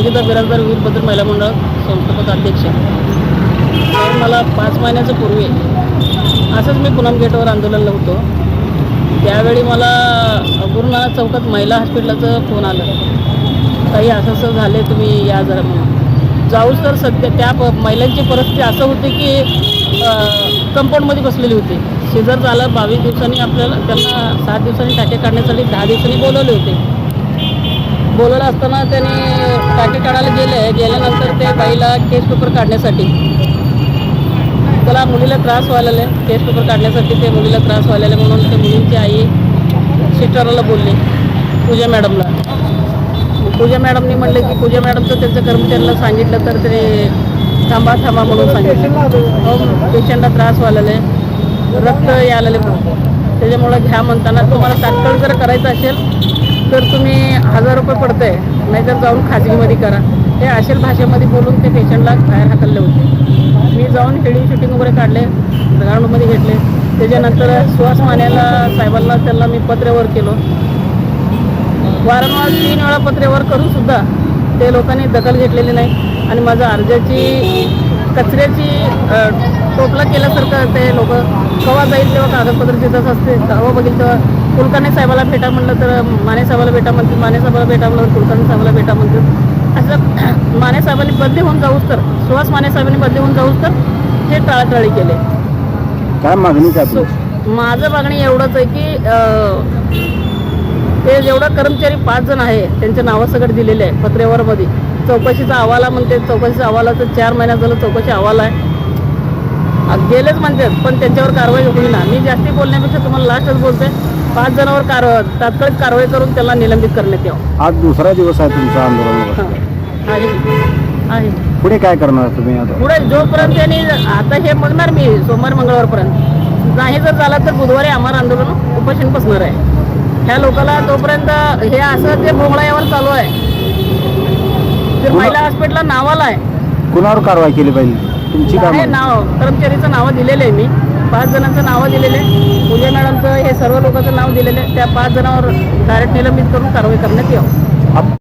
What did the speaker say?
ललिता बिराजदार वीरभद्र महिला मंडळ संस्थापक अध्यक्ष. मला 5 महिन्याच्या पूर्वी असंच मी पूनम गेटवर आंदोलनला होतो. त्यावेळी मला गुरुनानक चौकात महिला हॉस्पिटलचं फोन आलं, काही असं झाले, तुम्ही या जरा म्हणून. जाऊच तर सध्या त्या महिलांची परिस्थिती असं होती की कंपाऊंडमध्ये बसलेली होती. शेजार झालं 22 दिवसांनी आपल्याला त्यांना 7 दिवसांनी टाके काढण्यासाठी 10 दिवसांनी बोलवले होते. बोलवलं असताना त्यांनी टाके काढायला गेल्यानंतर त्या बाईला केस पेपर काढण्यासाठी त्याला मुलीला त्रास व्हायला केस पेपर काढण्यासाठी ते मुलीला त्रास व्हायला म्हणून ते मुलींची आई सिस्टरला बोलली, पूजा मॅडमला. पूजा मॅडमनी म्हणले की पूजा मॅडमचं त्यांच्या कर्मचाऱ्याला सांगितलं तर ते थांबा म्हणून सांगितलं. पेशंटला त्रास व्हायला रक्त यायला त्याच्यामुळं घ्या म्हणताना तुम्हाला तात्काळ जर करायचं असेल तर तुम्ही 1000 रुपये पडतंय, नाहीतर जाऊन खाजगीमध्ये करा. हे असेल भाषेमध्ये बोलून ते पेशंटला बाहेर हाकलले होते. मी जाऊन हेडिंग शूटिंग वगैरे काढले, ग्राउंडमध्ये घेतले. त्याच्यानंतर सुहास मानेला साहेबांना त्यांना मी पत्रव्यवहार केलो. वारंवार 3 वेळा पत्रव्यवहार करूनसुद्धा ते लोकांनी दखल घेतलेली नाही आणि माझं अर्जाची कचऱ्याची टोपला केल्यासारखं ते लोक केव्हा जाईल तेव्हा कागदपत्र तिथंच असते. केव्हा बघील तेव्हा कुलकर्णी साहेबाला भेटा म्हणलं तर माने साहेबाला भेटा म्हणतात, माने साहेबाला भेटा म्हणलं कुलकर्णी साहेबाला भेटा म्हणतात. असं माने साहेबांनी बदली होऊन जाऊच तर, सुहास माने साहेबांनी बदली होऊन जाऊच तर हे टाळाटाळी केले. काय मागणी काय? माझं मागणी एवढंच आहे की ते जेवढं कर्मचारी 5 जण आहे त्यांच्या नावासकट दिलेले आहे पत्रव्यवहारमध्ये. चौकशीचा अहवाल म्हणते, चौकशीचा अहवालाचं 4 महिन्यात झालं चौकशी अहवाल आहे. गेलेच म्हणतात पण त्यांच्यावर कारवाई होईना. मी जास्ती बोलण्यापेक्षा तुम्हाला लास्टच बोलते, 5 जणांवर तात्काळ कारवाई करून त्याला निलंबित करण्यात यावं. आज दुसरा दिवस आहे तुमचा आंदोलन. आहे. पुढे काय करणार तुम्ही? पुढे जोपर्यंत त्यांनी आता हे बघणार मी सोमवार मंगळवारपर्यंत, नाही जर झाला तर बुधवारी आम्हाला आंदोलन उपोषण बसणार आहे. ह्या लोकांना तोपर्यंत हे असं ते भोंगळ्यावर चालू आहे. तर महिला हॉस्पिटलला नावाला आहे. कुणावर कारवाई केली पाहिजे तुमची? काय नाव कर्मचारीचं नावं दिलेलं आहे मी, 5 जणांचं नावं दिलेले आहे. पूजा मॅडमचं हे सर्व लोकांचं नाव दिलेलं आहे. त्या 5 जणांवर डायरेक्ट निलंबित करून कारवाई करण्यात यावं.